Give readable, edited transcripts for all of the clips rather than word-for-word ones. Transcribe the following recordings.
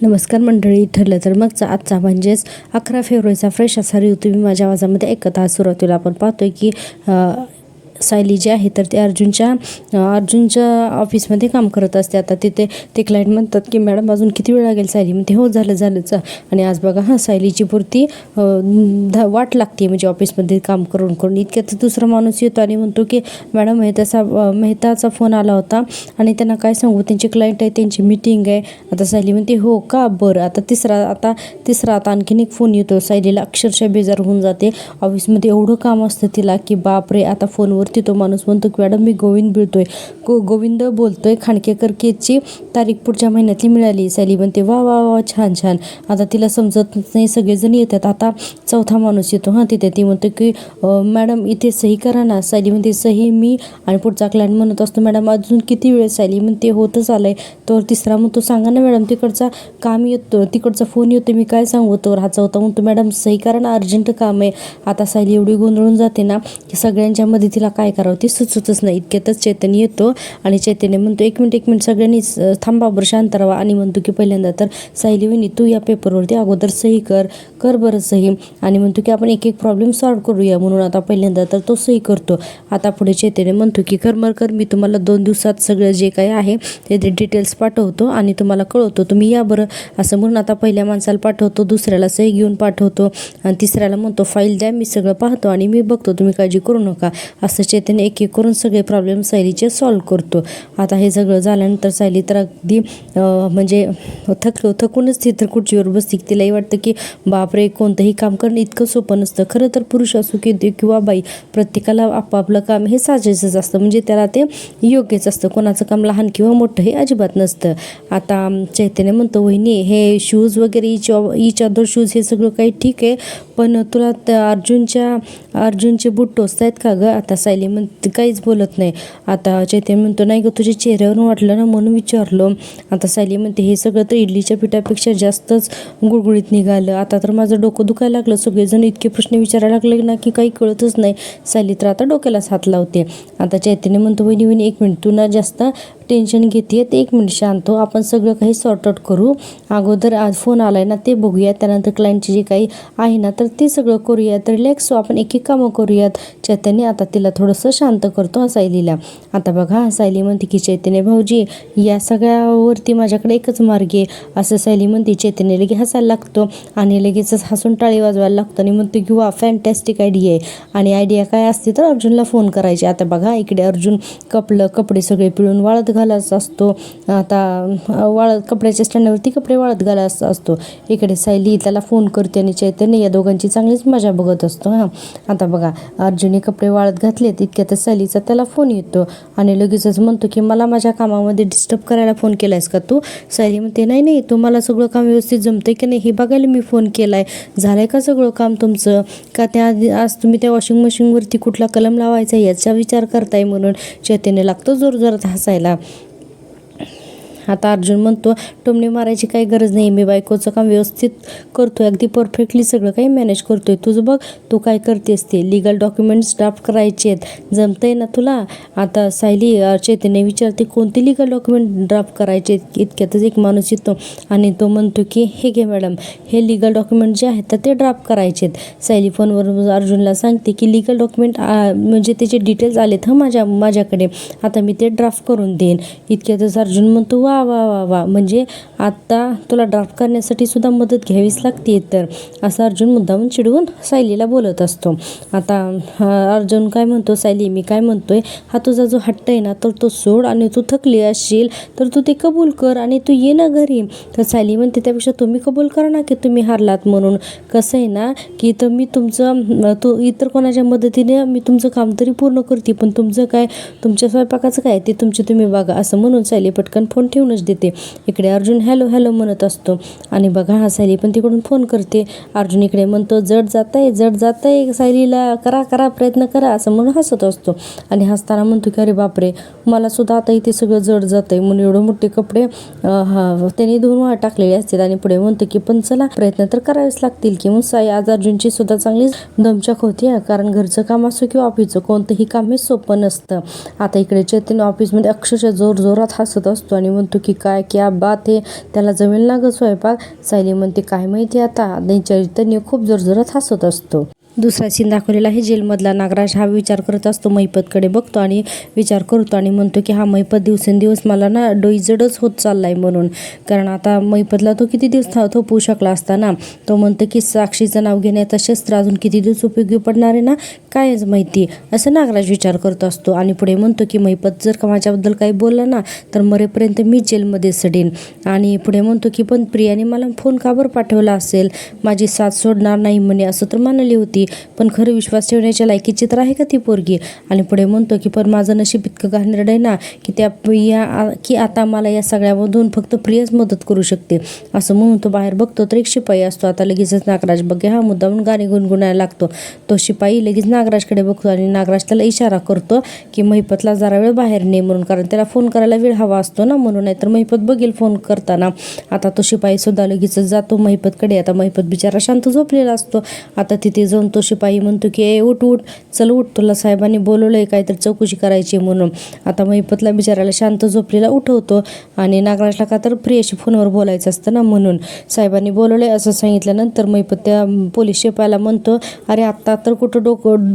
नमस्कार मंडळी. ठरलं तर मगचा आजचा म्हणजेच 11 फेब्रुवारीचा फ्रेश असा रिव्ह्यू तुम्ही माझ्या आवाजामध्ये ऐकत आहात. सुरुवातीला आपण पाहतोय की सायली जी आहे तर ते अर्जुनच्या ऑफिसमध्ये काम करत असते. आता तिथे ते क्लायंट म्हणतात की मॅडम अजून किती वेळ लागेल. सायली म्हणते हो झालंच. आणि आज बघा सायलीची पुरती वाट लागते म्हणजे ऑफिसमध्ये काम करून इतक्यात दुसरा माणूस येतो आणि म्हणतो की मॅडम मेहताचा फोन आला होता आणि त्यांना काय सांगू, त्यांचे क्लायंट आहे, त्यांची मीटिंग आहे. आता सायली म्हणते हो का बरं. आता तिसरा आणखीन एक फोन येतो. सायलीला अक्षरशः बेजार होऊन जाते. ऑफिसमध्ये एवढं काम असतं तिला की बापरे. आता फोनवर तो माणूस म्हणतो की मॅडम मी गोविंद बोलतोय, खांडकेकर केसची तारीख पुढच्या महिन्यातली मिळाली. सायली म्हणते वा वा वा छान. आता तिला समजत नाही, सगळेजण येतात. आता चौथा माणूस येतो तिथे. ती म्हणतो की मॅडम इथे सही करा ना. सायली म्हणते सही मी. आणि पुढचा क्लायंट म्हणत असतो मॅडम अजून किती वेळ. सायली म्हणते होतच आलंय. तर तिसरा म्हणतो सांगा ना मॅडम, तिकडचा फोन येतो, मी काय सांगू. तर हा चौथा म्हणतो मॅडम सही करा ना, अर्जंट काम आहे. आता सायली एवढी गोंधळून जाते ना की सगळ्यांच्या मध्ये तिला काय करावं ते सुचतच नाही. इतक्यातच चैतन्य येतो आणि चैतन्य म्हणतो एक मिनिट सगळ्यांनी थांबा बरं, शांत राहा. आणि म्हणतो की पहिल्यांदा तर सायली वहिनी तू या पेपरवरती अगोदर सही कर बरं सही. आणि म्हणतो की आपण एक प्रॉब्लेम सॉल्व्ह करूया. म्हणून आता पहिल्यांदा तर तो सही करतो. आता पुढे चैतन्य म्हणतो की कर मी तुम्हाला 2 दिवसात सगळं जे काही आहे ते डिटेल्स पाठवतो आणि तुम्हाला कळवतो, तुम्ही या बरं. असं म्हणून आता पहिल्या माणसाला पाठवतो, दुसऱ्याला सही घेऊन पाठवतो आणि तिसऱ्याला म्हणतो फाईल द्या, मी सगळं पाहतो आणि मी बघतो, तुम्ही काळजी करू नका. असं चैतन्य एक करून सगळे प्रॉब्लेम सायलीचे सॉल्व्ह करतो. आता हे सगळं झाल्यानंतर सायली तर अगदी म्हणजे थकूनच ती तर खुर्चीवर बसते. तिलाही वाटतं की बापरे कोणतंही काम करणं इतकं सोपं नसतं. खरं तर पुरुष असो किंवा बाई, प्रत्येकाला आपापलं काम हे साजेसंच असतं, म्हणजे त्याला ते योग्यच असतं. कोणाचं काम लहान किंवा मोठं हे अजिबात नसतं. आता चैतन्य म्हणतो वहिनी हे शूज वगैरे इच अदर शूज हे सगळं काही ठीक आहे, पण तुला अर्जुनचे बूट टोचत आहेत का गं. आता सायली म्हणते काहीच बोलत नाही. आता चैतन्य म्हणतो नाही गं, तुझ्या चेहऱ्यावरून वाटलं ना म्हणून विचारलं. आता सायली म्हणते हे सगळं तर इडलीच्या पिठापेक्षा जास्तच गुळगुळीत निघालं. आता तर माझं डोकं दुखायला लागलं. सगळेजण इतके प्रश्न विचारायला लागले ना की काही कळतच नाही. सायली तर आता डोक्यालाच हात लावते. आता चैतन्य म्हणतो वहिनी 1 मिनिट, तू ना जास्त टेन्शन घेते, ते 1 मिनिट शांत हो. आपण सगळं काही सॉर्ट आउट करू. अगोदर आज फोन आलाय ना ते बघूया, त्यानंतर क्लायंटचे जे काही आहे ना तर ते सगळं करूयात. रिलॅक्स हो, आपण एक कामं करूयात. चैतन्य आता तिला थोडंसं शांत करतो सायलीला. आता बघा सायली म्हणते की चैतन्य भाऊजी या सगळ्यावरती माझ्याकडे एकच मार्ग आहे. असं सायली म्हणते. चैतन्य लगेच हसायला लागतो आणि लगेचच हसून टाळी वाजवायला लागतो आणि म्हणतो की वा फॅन्टॅस्टिक आयडिया आहे. आणि आयडिया काय असते तर अर्जुनला फोन करायचे. आता बघा इकडे अर्जुन कपडे सगळे पिळून वाळत घालायचा असतो. आता कपड्याच्या स्टँडवरती कपडे वाळत घालायचा असतो. इकडे सायली त्याला फोन करते आणि चैतन्य या दोघांची चांगलीच मजा बघत असतो. आता बघा अर्जुनने कपडे वाळत घातले, तितक्यातच सायलीचा त्याला फोन येतो आणि लगेचच म्हणतो की मला माझ्या कामामध्ये डिस्टर्ब करायला फोन केलायस का तू. सायली म्हणते नाही तुम्हाला सगळं काम व्यवस्थित जमतंय की नाही हे बघायला मी फोन केलाय. झालंय का सगळं काम तुमचं, का आज तुम्ही त्या वॉशिंग मशीनवरती कुठला कलम लावायचा याचा विचार करताय. म्हणून चैतन्य लागतो जोरजोरात हसायला. आता अर्जुन म्हणतो टोमणे मारायची काही गरज नाही, मी बायकोचं काम व्यवस्थित करतोय, अगदी परफेक्टली सगळं काही मॅनेज करतोय. तुझं बघ तू काय करतेस ते. लिगल डॉक्युमेंट्स ड्राफ्ट करायचे आहेत, जमतंय ना तुला. आता सायली चैतन्य विचारते कोणते लिगल डॉक्युमेंट ड्राफ्ट करायचे. इतक्यातच एक माणूस येतो आणि तो म्हणतो की हे घे मॅडम, हे लिगल डॉक्युमेंट जे आहेत तर ते ड्राफ्ट करायचे आहेत. सायली फोनवर अर्जुनला सांगते की लिगल डॉक्युमेंट म्हणजे त्याचे डिटेल्स आलेत माझ्याकडे, आता मी ते ड्राफ्ट करून देईन. इतक्यातच अर्जुन म्हणतो वा वा वा वा, म्हणजे आता तुला ड्राफ्ट करण्यासाठी सुद्धा मदत घ्यावीच लागते तर. असं अर्जुन मुद्दामून चिडवून सायलीला बोलत असतो. आता अर्जुन काय म्हणतो सायली मी काय म्हणतोय, हा तुझा जो हट्ट आहे ना तर तो सोड आणि तू थकली असशील तर तू ते कबूल कर आणि तू ये ना घरी. तर सायली म्हणते त्यापेक्षा तुम्ही कबूल करा ना की तुम्ही हारलात म्हणून. कसं आहे ना की तर मी इतर कोणाच्या मदतीने मी तुमचं काम तरी पूर्ण करते, पण तुमचं काय, तुमच्या स्वयंपाकाचं काय ते तुम्ही बघा. असं म्हणून सायली पटकन फोन ठेवूनच देते. इकडे अर्जुन हॅलो म्हणत असतो आणि बघा हा सायली पण तिकडून फोन करते. अर्जुन इकडे म्हणतो जड जातंय सायलीला, करा प्रयत्न करा असं म्हणून हसत असतो आणि हसताना म्हणतो की अरे बापरे मला सुद्धा आता इथे सगळं जड जातंय. म्हणून एवढे मोठे कपडे त्यांनी धुवून टाकलेले असतात आणि पुढे म्हणतो की पण चला प्रयत्न तर करावेच लागतील की. मग आज अर्जुनची सुद्धा चांगलीच दमछाक होती, कारण घरचं काम असो किंवा ऑफिसचं कोणतंही काम हे सोपं नसतं. आता इकडे चैतन्य ऑफिसमध्ये अक्षरशः जोरात हसत असतो आणि म्हणतो म्हणतो की काय क्या बात आहे, त्याला जमेल ना गं स्वयंपाक. सायली म्हणते काय माहिती आता. चरित्र खूप जोरजोरात हसत असतो. दुसरा सीन दाखवलेला आहे जेलमधला. नागराज हा विचार करत असतो, महिपतकडे बघतो आणि विचार करतो आणि म्हणतो की हा महिपत दिवसेंदिवस मला ना डोईजडच होत चाललाय म्हणून. कारण आता महिपतला तो किती दिवस थोपवू शकला असता ना. तो म्हणतो की साक्षीचं नाव घेण्याचं शस्त्र अजून किती दिवस उपयोगी पडणार आहे ना, कायच माहिती, असं नागराज विचार करत असतो. आणि पुढे म्हणतो की महिपत जर का माझ्याबद्दल काही बोललं ना तर मरेपर्यंत मी जेलमध्ये सडेन. आणि पुढे म्हणतो की पण प्रियाने मला फोन का बरं पाठवला असेल, माझी साथ सोडणार नाही म्हणे असं तर म्हणाली होती, पण खरं विश्वास ठेवण्याच्या लायकीची तर आहे का ती पोरगी. आणि पुढे म्हणतो की पण माझं नशीब इतकं घाणेरडं आहे ना की आता मला या सगळ्यामधून फक्त प्रियाच मदत करू शकते. असं म्हणून तो बाहेर बघतो तर एक शिपाई असतो. आता लगेचच नागराज बघे हा मुद्दा म्हणून गाणी गुणगुणायला लागतो. तो शिपाई लगेच नागराजकडे बघतो आणि नागराज त्याला इशारा करतो की महिपतला जरा वेळ बाहेर ने म्हणून, कारण त्याला फोन करायला वेळ हवा असतो ना म्हणून, नाहीतर महिपत बघेल फोन करताना. आता तो शिपाई सुद्धा लगेचच जातो महिपतकडे. आता महिपत बिचारा शांत झोपलेला असतो. आता तिथे जाऊन तो शिपाई म्हणतो की ए उठ उठ, चल उठ, तुला साहेबांनी बोलवलंय काहीतरी चौकशी करायची म्हणून. आता महिपतला बिचाराला शांत झोपलेला उठवतो आणि नागराजला का तर प्रियाशी फोनवर बोलायचं असतं ना म्हणून. साहेबांनी बोलवलंय असं सांगितल्यानंतर महिपत त्या पोलीस शिपायाला म्हणतो अरे आत्ता तर कुठं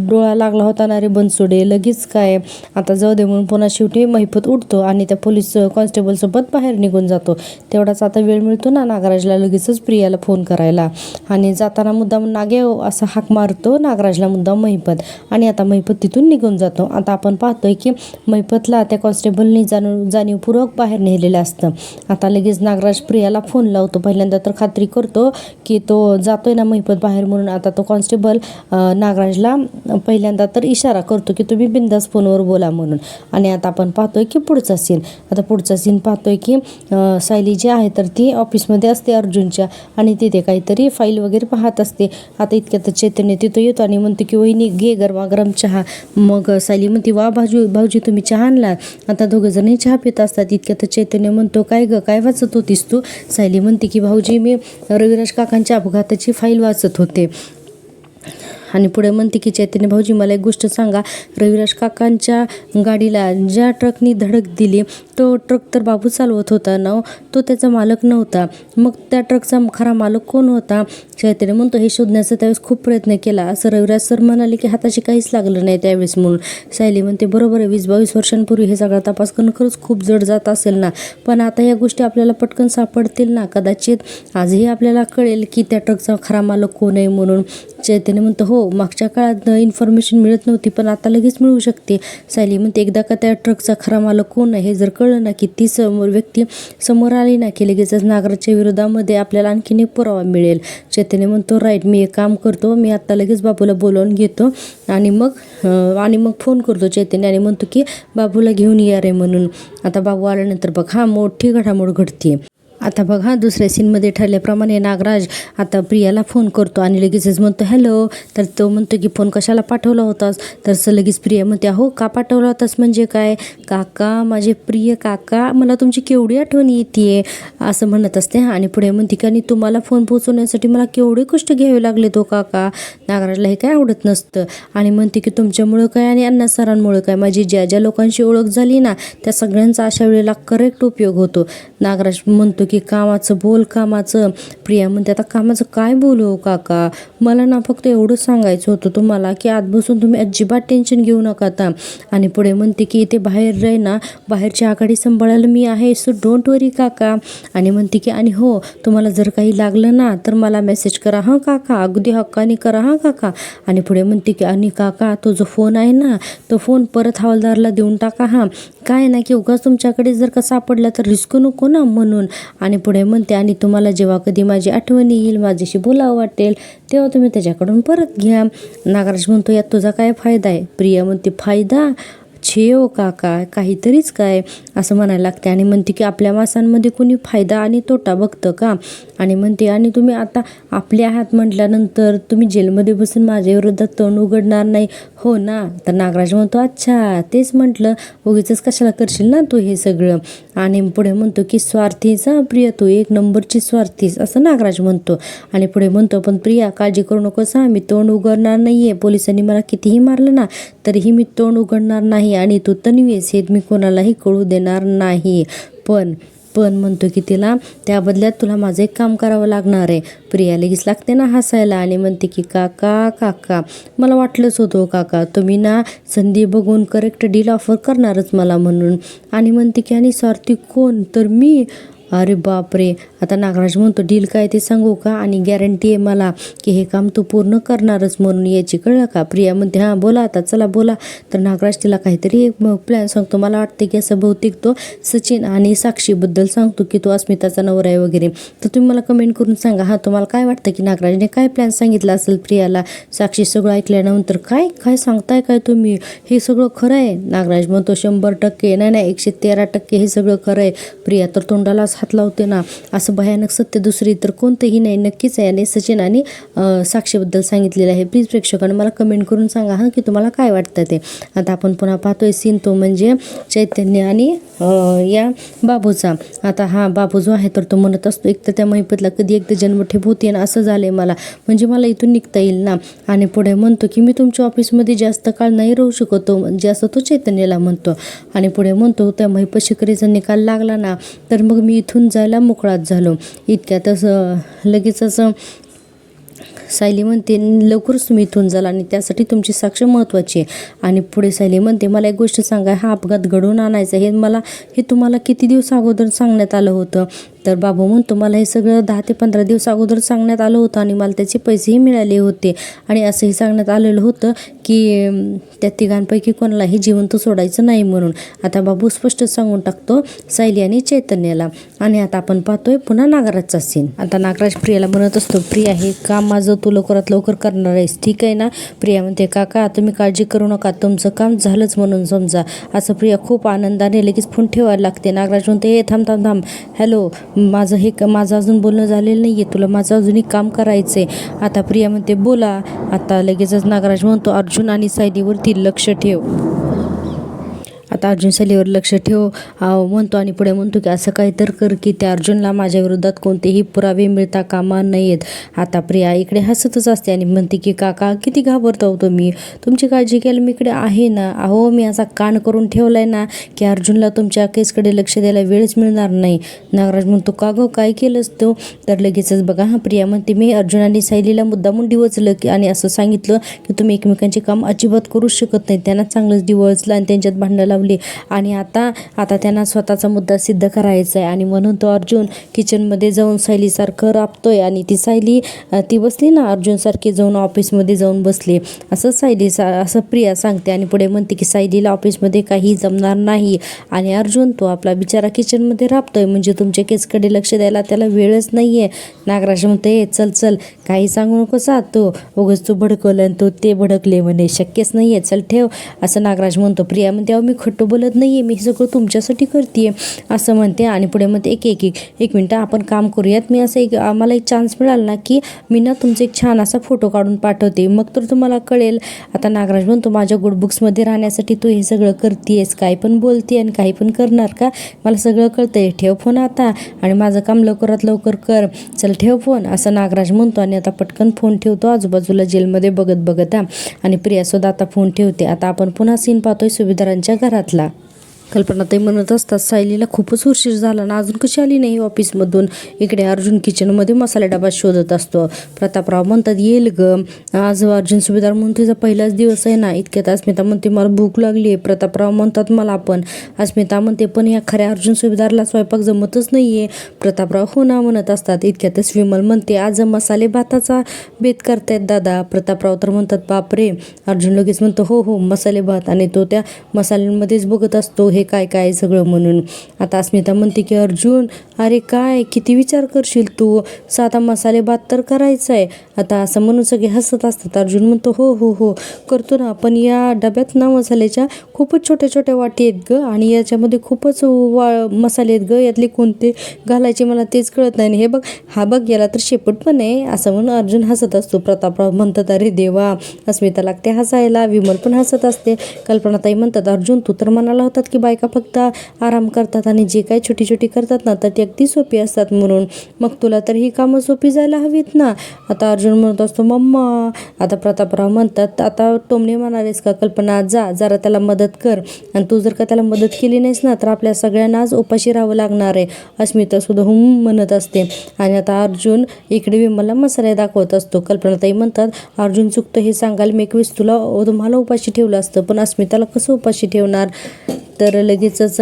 डोळा लागला होता ना रे बनसोडे, लगेच काय, आता जाऊ दे म्हणून पुन्हा शेवटी महिपत उठतो आणि त्या पोलीस कॉन्स्टेबलसोबत बाहेर निघून जातो. तेवढाच आता वेळ मिळतो ना नागराजला लगेचच प्रियाला फोन करायला. आणि जाताना मुद्दाम नागे असा हाक मारतो नागराजला मुद्दाम महिपत. आणि आता महिपत तिथून निघून जातो. आता आपण पाहतोय की महिपतला त्या कॉन्स्टेबलनी जाणीवपूर्वक बाहेर नेलेलं असतं. आता लगेच नागराज प्रियाला फोन लावतो. पहिल्यांदा तर खात्री करतो की तो जातोय ना महिपत बाहेर म्हणून. आता तो कॉन्स्टेबल नागराजला पहिल्यांदा तर इशारा करतो की तुम्ही बिंदास फोनवर बोला म्हणून. आणि आता आपण पाहतोय की पुढचा सीन पाहतोय की सायली जी आहे तर ती ऑफिसमध्ये असते अर्जुनच्या आणि तिथे काहीतरी फाईल वगैरे पाहत असते. आता इतक्यात चैतन्य तिथं येतो आणि म्हणतो की वहिनी घे गरमागरम चहा. मग सायली म्हणते वा भाऊजी तुम्ही चहा आणला. आता दोघं जण चहा पित असतात. इतक्यात चैतन्य म्हणतो काय ग काय वाचत होतीस तू. सायली म्हणते की भाऊजी मी रविराज काकांच्या अपघाताची फाईल वाचत होते. आणि पुढे म्हणते की चैतन्य भाऊजी मला एक गोष्ट सांगा, रविराज काकांच्या गाडीला ज्या ट्रकनी धडक दिली तो ट्रक तर बाबू चालवत होता ना, तो त्याचा मालक नव्हता. मग त्या ट्रकचा खरा मालक कोण होता. चैतन्य म्हणतो हे शोधण्याचा त्यावेळेस खूप प्रयत्न केला, असं रविराज सर म्हणाले की हाताशी काहीच लागलं नाही त्यावेळेस म्हणून. सायली म्हणते बरोबर आहे, 20-22 वर्षांपूर्वी हे सगळा तपास करणं खरंच खूप जड जात असेल ना, पण आता या गोष्टी आपल्याला पटकन सापडतील ना, कदाचित आजही आपल्याला कळेल की त्या ट्रकचा खरा मालक कोण आहे म्हणून. चैतन्य म्हणतो हो मागच्या काळात इन्फॉर्मेशन मिळत नव्हती पण आता लगेच मिळू शकते. सायली म्हणते एकदा का त्या ट्रकचा खरा मालक कोण आहे हे जर कळलं ना की ती व्यक्ती समोर आली ना की लगेचच नागराजच्या विरोधामध्ये आपल्याला आणखीन एक पुरावा मिळेल. चैतन्य म्हणतो राईट, मी एक काम करतो, मी आता लगेच बाबूला बोलावून घेतो आणि मग फोन करतो चैतन्य आणि म्हणतो की बाबूला घेऊन या रे म्हणून. आता बाबू आल्यानंतर बघ हा मोठी घडामोड घडते. आता बघा दुसऱ्या सीनमध्ये ठरल्याप्रमाणे नागराज आता प्रियाला फोन करतो आणि लगेचच म्हणतो हॅलो. तर तो म्हणतो की फोन कशाला पाठवला होतास. तर लगेच प्रिया म्हणते अहो का पाठवला होतास म्हणजे काय काका, माझे प्रिय काका, मला तुमची केवढी आठवण येते असं म्हणत असते. आणि पुढे म्हणते की आणि तुम्हाला फोन पोहोचवण्यासाठी मला केवढे कष्ट घ्यावे लागले तो काका. नागराजला हे काय आवडत नसतं आणि म्हणते की तुमच्यामुळं काय आणि अण्णा सरांमुळं काय, माझी ज्या ज्या लोकांशी ओळख झाली ना त्या सगळ्यांचा अशा वेळेला करेक्ट उपयोग होतो. नागराज म्हणतो की कामाचं बोल कामाचं. प्रिया म्हणते आता कामाचं काय बोलू काका, मला ना फक्त एवढं सांगायचं होतं तुम्हाला की आत बसून तुम्ही अजिबात टेन्शन घेऊ नका आता. आणि पुढे म्हणते की इथे बाहेर राही ना, बाहेरची आघाडी सांभाळायला मी आहे, सो डोंट वरी काका. आणि म्हणते की आणि हो तुम्हाला जर काही लागलं ना तर मला मेसेज करा हां काका, अगदी हक्काने करा हां काका. आणि पुढे म्हणते की आणि काका तो जो फोन आहे ना तो फोन परत हवालदारला देऊन टाका हां, काय ना की उगाच तुमच्याकडे जर का सापडला तर रिस्क नको ना म्हणून. आणि पुढे म्हणते आणि तुम्हाला जेव्हा कधी माझी आठवण येईल, माझ्याशी बोलावं वाटेल तेव्हा तुम्ही त्याच्याकडून परत घ्या. नागराज म्हणतो यात तुझा काय फायदा आहे. प्रिया म्हणते फायदा छे हो काका, काहीतरीच काय असं म्हणायला लागते. आणि म्हणते की आपल्या माणसांमध्ये कोणी फायदा आणि तोटा बघतं का. आणि म्हणते आणि तुम्ही आता आपले आहात म्हटल्यानंतर तुम्ही जेलमध्ये बसून माझ्या विरोधात तोंड उघडणार नाही हो ना. तर नागराज म्हणतो अच्छा तेच म्हटलं, उगीचच कशाला करशील ना तू हे सगळं. आणि पुढे म्हणतो की स्वार्थीचा प्रिया तू एक नंबरची स्वार्थीस असं नागराज म्हणतो. आणि पुढे म्हणतो पण प्रिया काळजी करू नकोस हां, मी तोंड उघडणार नाही आहे, पोलिसांनी मला कितीही मारलं ना तरीही मी तोंड उघडणार नाही आणि तू तन्वी आहेस हे मी कोणालाही कळू देणार नाही. पण पण म्हणतो की तिला त्या बदल्यात तुला माझं एक काम करावं लागणार आहे. प्रिया लगेच लागते ना हसायला आणि म्हणते की काका काका मला वाटलंच होतं काका, तुम्ही ना संधी बघून करेक्ट डील ऑफर करणारच मला म्हणून. आणि म्हणते की आणि स्वार्थी कोण, तर मी. अरे बापरे. आता नागराज म्हणतो डील काय ते सांगू का, आणि गॅरंटी आहे मला की हे काम तू पूर्ण करणारच म्हणून याची, कळलं का. प्रिया म्हणते हां बोला आता, चला बोला. तर नागराज तिला काहीतरी एक प्लॅन सांगतो. मला वाटते की असं बहुतेक तो सचिन आणि साक्षीबद्दल सांगतो की तो अस्मिताचा नवरा आहे वगैरे. तर तुम्ही मला कमेंट करून सांगा हां तुम्हाला काय वाटतं की नागराजने काय प्लॅन सांगितला असेल प्रियाला. साक्षी सगळं ऐकल्यानंतर काय काय सांगताय काय तुम्ही, हे सगळं खरं आहे. नागराज म्हणतो 100% नाही 113% हे सगळं खरं आहे. प्रिया तर तोंडालाच हात लावते ना, असं भयानक सत्य दुसरी तर कोणतंही नाही, नक्कीच आहे. आणि सचिन आणि साक्षीबद्दल सांगितलेलं आहे. प्लीज प्रेक्षकांना मला कमेंट करून सांगा हां की तुम्हाला काय वाटतं ते. आता आपण पुन्हा पाहतोय सीन तो म्हणजे चैतन्य आणि या बाबूचा. आता हा बाबू जो आहे तर तो म्हणत असतो एक तर त्या महिपतला कधी एकदा जन्मठेप होती ना, असं झालंय मला, म्हणजे मला इथून निघता येईल ना. आणि पुढे म्हणतो की मी तुमच्या ऑफिसमध्ये जास्त काळ नाही राहू शकतो, म्हणजे असं तो चैतन्याला म्हणतो. आणि पुढे म्हणतो त्या महिपत शिकारीचा निकाल लागला ना तर मग मी इथून जायला मोकळाच झालो. इतक्यातच लगेच असं सायली म्हणते लवकरच तुम्ही इथून जाल आणि त्यासाठी तुमची साक्ष महत्त्वाची आहे. आणि पुढे सायली म्हणते मला एक गोष्ट सांगा, हा अपघात घडवून आणायचा हे तुम्हाला किती दिवस अगोदर सांगण्यात आलं होतं. तर बाबू म्हणतो मला हे सगळं 10 ते 15 दिवस अगोदर सांगण्यात आलं होतं आणि मला त्याचे पैसेही मिळाले होते. आणि असंही सांगण्यात आलेलं होतं की त्या तिघांपैकी कोणालाही जिवंत सोडायचं नाही म्हणून. आता बाबू स्पष्ट सांगून टाकतो सायली आणि चैतन्याला. आणि आता आपण पाहतोय पुन्हा नागराजचा सीन. आता नागराज प्रियाला म्हणत असतो प्रिया हे काम माझं तू लवकरात लवकर करणार आहेस, ठीक आहे ना. प्रिया म्हणते काका तुम्ही काळजी करू नका, तुमचं काम झालंच म्हणून समजा. असं प्रिया खूप आनंदाने लगेच फोन ठेवायला लागते. नागराज म्हणते हे थांब हॅलो, माझं अजून बोलणं झालेलं नाही आहे, तुला माझं अजून एक काम करायचं आहे. आता प्रिया म्हणते बोला. आता लगेचच नागराज म्हणतो अर्जुन आणि सायलीवरती लक्ष ठेव. आता अर्जुन सायलीवर लक्ष ठेव म्हणतो. आणि पुढे म्हणतो की असं काही तर कर की त्या अर्जुनला माझ्या विरोधात कोणतेही पुरावे मिळता कामा नयेत. आता प्रिया इकडे हसतच असते आणि म्हणते की काका किती घाबरता होतो मी, तुमची काळजी घ्यायला मी इकडे आहे ना. अहो मी असा कान करून ठेवलाय ना की अर्जुनला तुमच्या केसकडे लक्ष द्यायला वेळच मिळणार नाही. नागराज म्हणतो का गं काय केलंस तो. तर लगेचच बघा हा प्रिया म्हणते मी अर्जुन आणि सायलीला मुद्दामून डिवचलं की आणि असं सांगितलं की तुम्ही एकमेकांचे काम अजिबात करूच शकत नाही. त्यांना चांगलंच डिवचलं आणि त्यांच्यात भांडणं लावली. आणि आता त्यांना स्वतःचा मुद्दा सिद्ध करायचा आहे. आणि म्हणून तो अर्जुन किचनमध्ये जाऊन सायलीसारखं राबतोय आणि ती सायली ती बसली ना अर्जुनसारखी जाऊन ऑफिसमध्ये जाऊन बसली असं असं प्रिया सांगते. आणि पुढे म्हणते की सायलीला ऑफिसमध्ये काही जमणार नाही आणि अर्जुन तो आपला बिचारा किचनमध्ये राबतोय, म्हणजे तुमच्या केसकडे लक्ष द्यायला त्याला वेळच नाही आहे. नागराज म्हणते चल काही सांगू नकोस तो उगाच तू भडकवलं आणि तो ते भडकले म्हणे, शक्यच नाही आहे, चल ठेव असं नागराज म्हणतो. प्रिया म्हणते अहो मी खोटं बोलत नाही आहे, मी हे सगळं तुमच्यासाठी करते असं म्हणते. आणि पुढे म्हणते एक मिनटं आपण काम करूयात, मी असं आम्हाला एक चान्स मिळाला ना की मी ना तुमचा एक छान असा फोटो काढून पाठवते, मग तर तुम्हाला कळेल. आता नागराज म्हणतो माझ्या गुडबुक्समध्ये राहण्यासाठी तू हे सगळं करतेस, काय पण बोलते आणि काही पण करणार का, मला सगळं कळतंय, ठेव फोन आता आणि माझं काम लवकरात लवकर कर, चल ठेव फोन असं नागराज म्हणतो. आणि आता पटकन फोन ठेवतो आजूबाजूला जेलमध्ये बघत आणि प्रियासुद्धा आता फोन ठेवते. आता आपण पुन्हा सीन पाहतोय सुभेदारांच्या घरातला. कल्पनाताई म्हणत असतात सायलीला खूपच उशीर झाला ना, अजून कशी आली नाही ऑफिसमधून. इकडे अर्जुन किचनमध्ये मसाले डबा शोधत असतो. प्रतापराव म्हणतात येईल ग आज अर्जुन सुभेदार म्हणून तिचा पहिलाच दिवस आहे ना. इतक्यात अस्मिता म्हणते मला भूक लागली आहे. प्रतापराव म्हणतात मला पण. अस्मिता म्हणते पण या खऱ्या अर्जुन सुभेदारला स्वयंपाक जमतच नाही आहे. प्रतापराव हो ना म्हणत असतात. इतक्यातच विमल म्हणते आज मसाले भाताचा बेत करतायत दादा. प्रतापराव तर म्हणतात बापरे. अर्जुन लगेच म्हणतो हो मसाले भात, आणि तो त्या मसाल्यांमध्येच बघत असतो हे काय सगळं म्हणून. आता अस्मिता म्हणते की अर्जुन अरे काय किती विचार करशील तू, साधा मसाले भात तर करायचा आहे. आता असं म्हणून सगळे हसत असतात. अर्जुन म्हणतो हो करतो ना, पण या डब्यात ना मसाल्याच्या खूपच छोट्या वाटी आहेत ग आणि याच्यामध्ये खूपच मसाले आहेत ग, यातले कोणते घालायचे मला तेच कळत नाही. हे बघ हा बघ याला तर शेपूट पण आहे असं म्हणून अर्जुन हसत असतो. प्रतापराव म्हणतात अरे देवा. अस्मिता लागते हसायला, विमल पण हसत असते. कल्पनाताई म्हणतात अर्जुन तू तर म्हणाला होतात की बायका फक्त आराम करतात आणि जे काही छोटी छोटी करतात ना तर ती अगदी सोपी असतात म्हणून. मग तुला तर ही कामं सोपी जायला हवीत ना. आता अर्जुन म्हणत असतो मम्मा. आता प्रतापराव म्हणतात आता टोमणे म्हणालेस का कल्पना, जा जरा त्याला मदत कर, आणि तू जर का त्याला मदत केली नाहीस ना तर आपल्या सगळ्यांना आज उपाशी राहावं लागणार आहे. अस्मिता सुद्धा म्हणत असते. आणि आता अर्जुन इकडे विमलला मसाले दाखवत असतो. कल्पनाताई म्हणतात अर्जुन चुकतं हे सांगाल, मी 21 तुम्हाला उपाशी ठेवलं असतं पण अस्मिताला कसं उपाशी ठेवणार. तर लगेचच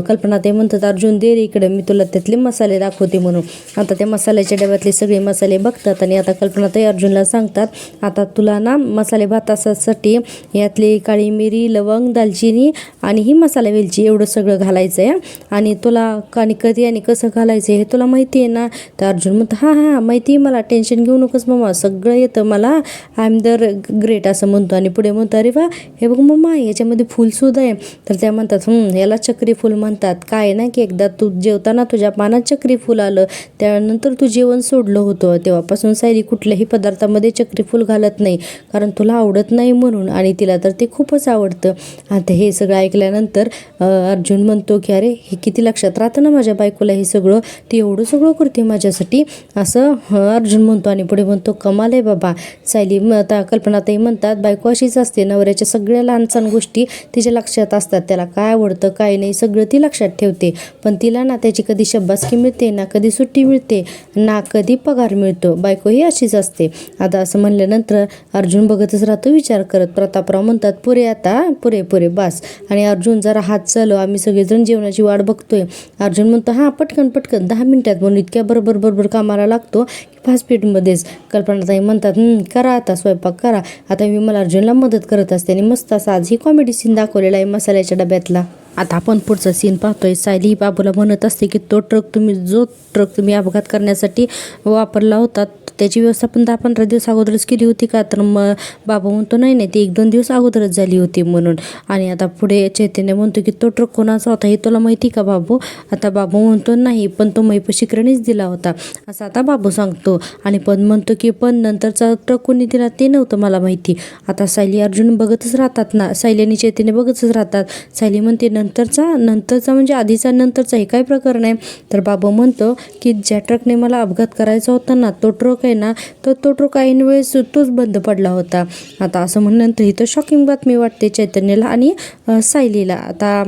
कल्पनाताई म्हणतात अर्जुन दे रे इकडे, मी तुला त्यातले मसाले दाखवते म्हणून. आता त्या मसाल्याच्या डब्यातले सगळे मसाले बघतात आणि आता कल्पनाताई अर्जुनला सांगतात आता तुला ना मसाले भातासाठी यातली काळी मिरी, लवंग, दालचिनी आणि ही मसाला वेलची एवढं सगळं घालायचं आहे आणि तुला कधी आणि कसं घालायचं हे तुला माहिती आहे ना. तर अर्जुन म्हणतं हां हां माहिती आहे मला, टेन्शन घेऊ नकोस मम्मा, सगळं येतं मला, आय एम द ग्रेट असं म्हणतो. आणि पुढे म्हणतो अरे वा हे बघ मम्मा याच्यामध्ये फुलसुद्धा आहे. तर त्या म्हणतात याला चक्री फूल म्हणतात. काय ना की एकदा तू जेवताना तुझ्या पानात चक्री फूल आलं, त्यानंतर तू जेवण सोडलं होतं, तेव्हापासून सायली कुठल्याही पदार्थामध्ये चक्री फूल घालत नाही कारण तुला आवडत नाही म्हणून, आणि तिला तर ते खूपच आवडतं. आता हे सगळं ऐकल्यानंतर अर्जुन म्हणतो की अरे हे किती लक्षात राहतं ना माझ्या बायकोला, हे सगळं ती एवढं सगळं करते माझ्यासाठी असं अर्जुन म्हणतो. आणि पुढे म्हणतो कमाल आहे बाबा. सायली आता कल्पनाताई म्हणतात बायको अशीच असते, नवऱ्याच्या सगळ्या लहानसहान गोष्टी तिच्या लक्षात असतात, त्याला काय आवडतं काय नाही सगळं ती लक्षात ठेवते, पण तिला ना त्याची कधी शब्बासकी मिळते ना कधी सुट्टी मिळते ना कधी पगार मिळतो. बायको ही अशीच असते. आता असं म्हणल्यानंतर अर्जुन बघतच राहतो विचार करत. प्रतापराव म्हणतात पुरे आता पुरे पुरे बस. आणि अर्जुन जरा हात चालव, आम्ही सगळेजण जेवणाची वाट बघतोय. अर्जुन म्हणतो हां पटकन पटकन 10 मिनिटात, म्हणून इतक्या बरोबर कामाला लागतो की फास्ट स्पीडमध्येच. कल्पनाताई म्हणतात करा आता स्वयंपाक करा. आता मी मला अर्जुनला मदत करत असते आणि मस्त असा आज ही कॉमेडी सीन दाखवलेला आहे मसाल्याच्या डब्यातला. आता आपण पुढचा सीन पाहतोय. सायली बाबूला म्हणत असते की जो ट्रक तुम्ही अपघात करण्यासाठी वापरला होता त्याची व्यवस्था पण 10-15 दिवस अगोदरच केली होती का. तर मग बाबू म्हणतो नाही ती 1-2 दिवस अगोदरच झाली होती म्हणून. आणि आता पुढे चैतन्य म्हणतो की तो ट्रक कोणाचा होता हे तुला माहिती का बाबू. आता बाबू म्हणतो नाही पण तो मैपशिकरणीच दिला होता असं आता बाबू सांगतो. आणि पण म्हणतो की पण नंतरचा ट्रक कोणी दिला ते नव्हतं मला माहिती. आता सायली अर्जुन बघतच राहतात ना, सायली आणि चैतन्य बघतच राहतात. सायली म्हणते नंतरचा म्हणजे आधीचा नंतरचा हे काय प्रकरण आहे. तर बाबू म्हणतो की ज्या ट्रकने मला अपघात करायचा होता ना तो ट्रक आहे ना तर तो ट्रक ऐन वेळेस तोच बंद पडला होता. आता असं म्हणल्यानंतर ही तर शॉकिंग बातमी वाटते चैतन्यला आणि सायलीला. आता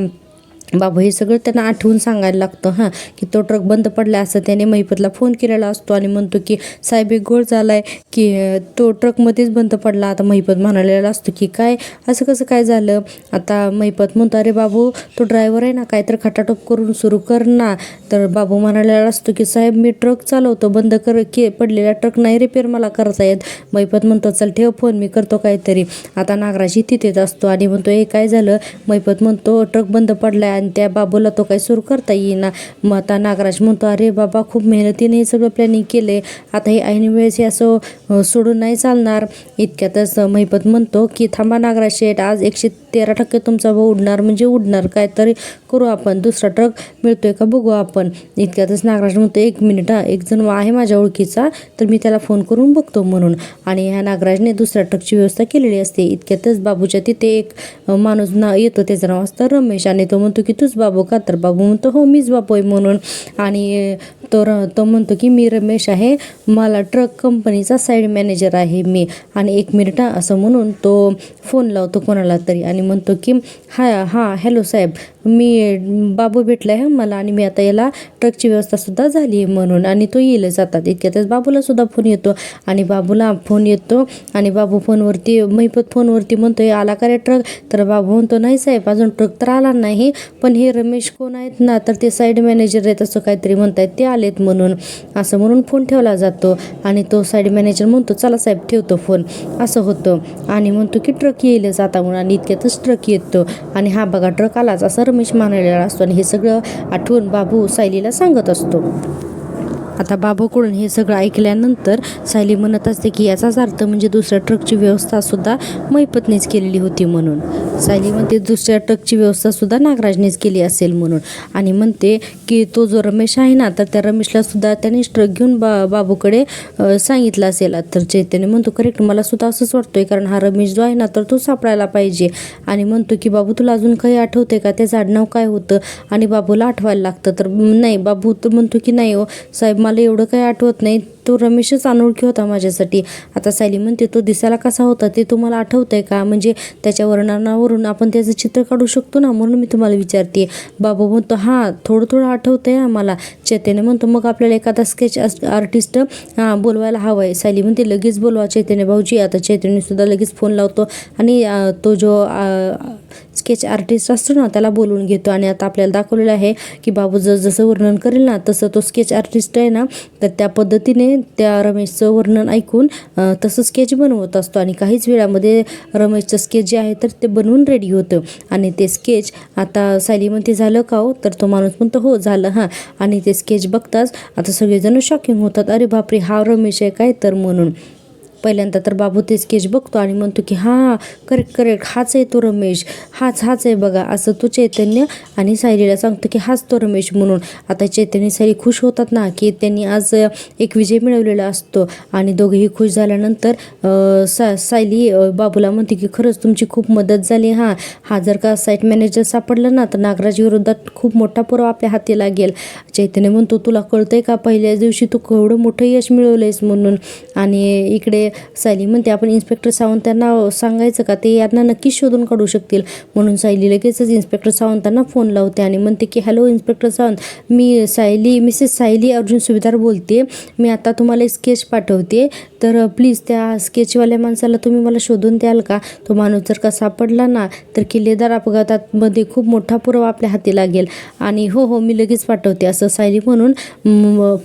बाबू हे सगळं त्यांना आठवून सांगायला लागतं हां की तो ट्रक बंद पडला असं त्याने महिपतला फोन केलेला असतो आणि म्हणतो की साहेब एक घोळ झाला आहे की तो ट्रकमध्येच बंद पडला. आता महिपत म्हणालेला असतो की काय असं कसं काय झालं. आता महिपत म्हणतो अरे बाबू तो ड्रायव्हर आहे ना काहीतरी खटाटोप करून सुरू कर ना. तर बाबू म्हणालेला असतो की साहेब मी ट्रक चालवतो, बंद पडलेला ट्रक नाही रिपेअर मला करता येत. महिपत म्हणतो चल ठेव फोन मी करतो काहीतरी. आता नागराजी तिथेच असतो आणि म्हणतो हे काय झालं. महिपत म्हणतो ट्रक बंद पडला आणि त्या बाबूला तो काही सुरू करता येईना. मग आता नागराज म्हणतो अरे बाबा खूप मेहनतीने हे सगळं प्लॅनिंग केले, आता हे ऐन वेळेस हे असं सोडून नाही चालणार. इतक्यातच महिपत म्हणतो की थांबा नागराज शेठ, आज 113% तुमचा भाऊ उडणार म्हणजे उडणार, काय तरी करू आपण, दुसरा ट्रक मिळतोय का बघू आपण. इतक्यातच नागराज म्हणतो 1 मिनिट एक जण आहे माझ्या ओळखीचा तर मी त्याला फोन करून बघतो म्हणून. आणि ह्या नागराजने दुसऱ्या ट्रकची व्यवस्था केलेली असते. इतक्यातच बाबूच्या तिथे एक माणूस येतो, त्याचं नाव असतं रमेश आणि तो म्हणतो की तूच बाबू का. तर बाबू म्हणतो हो मीच बाबू आहे म्हणून. आणि तो म्हणतो की मी रमेश आहे, मला ट्रक कंपनीचा साईड मॅनेजर आहे मी. आणि 1 मिनिट असं म्हणून तो फोन लावतो कोणाला तरी आणि म्हणतो की हां हॅलो साहेब, मी बाबू भेटला आहे मला आणि मी आता याला ट्रकची व्यवस्थासुद्धा झाली आहे म्हणून. आणि तो येईल जातात. इतक्यातच बाबूला सुद्धा फोन येतो आणि बाबूला फोन येतो आणि बाबू फोनवरती महिपत फोनवरती म्हणतो आला का रे ट्रक. तर बाबू म्हणतो नाही साहेब अजून ट्रक तर आला नाही, पण हे रमेश कोण आहेत ना तर ते साईड मॅनेजर आहेत असं काहीतरी म्हणतायत, ते आलेत म्हणून. असं म्हणून फोन ठेवला जातो आणि तो साईड मॅनेजर म्हणतो चला साहेब ठेवतो फोन असं होतं. आणि म्हणतो की ट्रक येईलच आता म्हणून. आणि इतक्यातच ट्रक येतो आणि हा बघा ट्रक आलाच असं रमेश म्हणालेला असतो. आणि हे सगळं आठवून बाबू सायलीला सांगत असतो. आता बाबूकडून हे सगळं ऐकल्यानंतर सायली म्हणत असते की याचाच अर्थ म्हणजे दुसऱ्या ट्रकची व्यवस्थासुद्धा मैपतनेच केलेली होती म्हणून. सायली म्हणते दुसऱ्या ट्रकची व्यवस्थासुद्धा नागराजनेच केली असेल म्हणून. आणि म्हणते की तो जो रमेश आहे ना, तर त्या रमेशलासुद्धा त्यानेच ट्रक घेऊन बाबूकडे सांगितलं असेल. तर चैतन्य म्हणतो करेक्ट, मला सुद्धा असंच वाटतोय, कारण हा रमेश जो आहे ना तर तो सापडायला पाहिजे. आणि म्हणतो की बाबू तुला अजून काही आठवते का, त्याचं आडनाव काय होतं. आणि बाबूला आठवायला लागतं. तर नाही, बाबू तर म्हणतो की नाही हो साहेब, मला एवढं काही आठवत नाही, तो रमेशच अनोळखी होता माझ्यासाठी. आता सायली म्हणते तो दिसायला कसा होता ते तुम्हाला आठवतंय का, म्हणजे त्याच्या वर्णनावरून आपण त्याचं चित्र काढू शकतो ना, म्हणून मी तुम्हाला विचारते. बाबू म्हणतो हां थोडं थोडं आठवतंय आम्हाला. चैतन्य म्हणतो मग आपल्याला एखादा स्केच आर्टिस्ट बोलवायला हवा आहे. सायली म्हणते लगेच बोलवा चैतन्य भाऊजी. आता चैतन्यसुद्धा लगेच फोन लावतो आणि तो जो स्केच आर्टिस्ट असतो ना त्याला बोलवून घेतो. आणि आता आपल्याला दाखवलेलं आहे की बाबू जसं वर्णन करेल ना तसं तो स्केच आर्टिस्ट आहे ना, तर त्या पद्धतीने त्या रमेशचं वर्णन ऐकून तसं स्केच बनवत असतो. आणि काहीच वेळामध्ये रमेशचं स्केच जे आहे तर ते बनवून रेडी होतं. आणि ते स्केच आता सायली म्हणते झालं का हो, तर तो माणूस म्हणतो हो झालं हां. आणि ते स्केच बघताच आता सगळेजण शॉकिंग होतात, अरे बापरे हा रमेश आहे काय तर म्हणून. पहिल्यांदा तर बाबू ते स्केच बघतो आणि म्हणतो की हां करेक्ट हाच आहे तो रमेश, हाच आहे बघा, असं तो चैतन्य आणि सायलीला सांगतो की हाच तो रमेश म्हणून. आता चैतन्य सायली खुश होतात ना की त्यांनी आज एक विजय मिळवलेला असतो. आणि दोघेही खुश झाल्यानंतर सायली बाबूला म्हणते की खरंच तुमची खूप मदत झाली. हा जर का साईट मॅनेजर सापडला ना तर नागराज विरोधात खूप मोठा पुरावा आपल्या हाती लागेल. चैतन्य म्हणतो तुला कळतंय का पहिल्याच दिवशी तू केवढं मोठं यश मिळवलंयस म्हणून. आणि इकडे सायली म्हणते आपण इन्स्पेक्टर सावंतांना सांगायचं का, ते यांना नक्कीच शोधून काढू शकतील. म्हणून सायली लगेचच इन्स्पेक्टर सावंतांना फोन लावते आणि म्हणते की हॅलो इन्स्पेक्टर सावंत, मी मिसेस सायली अर्जुन सुभेदार बोलते. मी आता तुम्हाला एक स्केच पाठवते, तर प्लीज त्या स्केचवाल्या माणसाला तुम्ही मला शोधून द्याल का. तो माणूस जर का सापडला ना तर किल्लेदार अपघातामध्ये खूप मोठा पुरावा आपल्या हाती लागेल. आणि हो मी लगेच पाठवते असं सायली म्हणून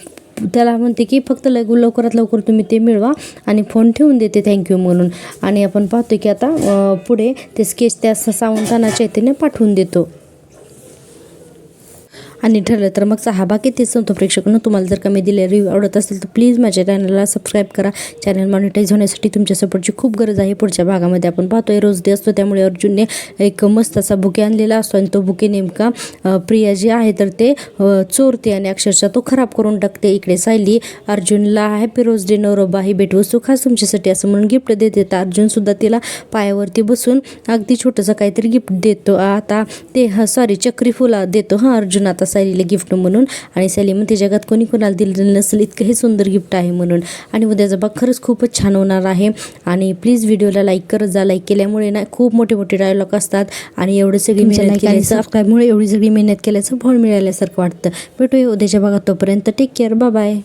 त्याला म्हणते की फक्त लवकरात लवकर तुम्ही ते मिळवा आणि फोन ठेवून देते थँक्यू म्हणून. आणि आपण पाहतो की आता पुढे ते स्केच त्या सावंतांना चैतन्य पाठवून देतो. आणि ठरलं तर मगचा हा भाग इथेच संपतो. प्रेक्षकांनो तुम्हाला जर का मी दिलेला रिव्ह्यू आवडत असेल तर प्लीज माझ्या चॅनलला सबस्क्राईब करा. चॅनल मॉनिटाईज होण्यासाठी तुमच्या सपोर्टची खूप गरज आहे. पुढच्या भागामध्ये आपण पाहतोय रोज डे असतो, त्यामुळे अर्जुनने एक मस्त असा बुके आणलेला असतो आणि तो बुके नेमका प्रिया जी आहे तर ते चोरते आणि अक्षरशः तो खराब करून टाकते. इकडे सायली अर्जुनला हॅपी रोज डे नवरोबा, ही भेटवस्तू खास तुमच्यासाठी असं म्हणून गिफ्ट देते. तर अर्जुनसुद्धा तिला पायावरती बसून अगदी छोटंसं काहीतरी गिफ्ट देतो. आता ते चक्री फुला देतो अर्जुन आता सायलीला गिफ्ट म्हणून. आणि सायली म्हणते जगात कोणी कोणाला दिलेलं नसेल इतकं हे सुंदर गिफ्ट आहे म्हणून. आणि उद्याचा भाग खरंच खूपच छान होणार आहे. आणि प्लीज व्हिडिओला लाईक करत जा. लाईक केल्यामुळे ना खूप मोठे मोठे डायलॉग असतात आणि एवढं सगळी मेहनत केल्याचं सबस्क्राईबमुळे एवढी सगळी मेहनत केल्याचं फळ मिळाल्यासारखं वाटतं. भेटूया उद्याच्या भागात, तोपर्यंत टेक केअर, बाय.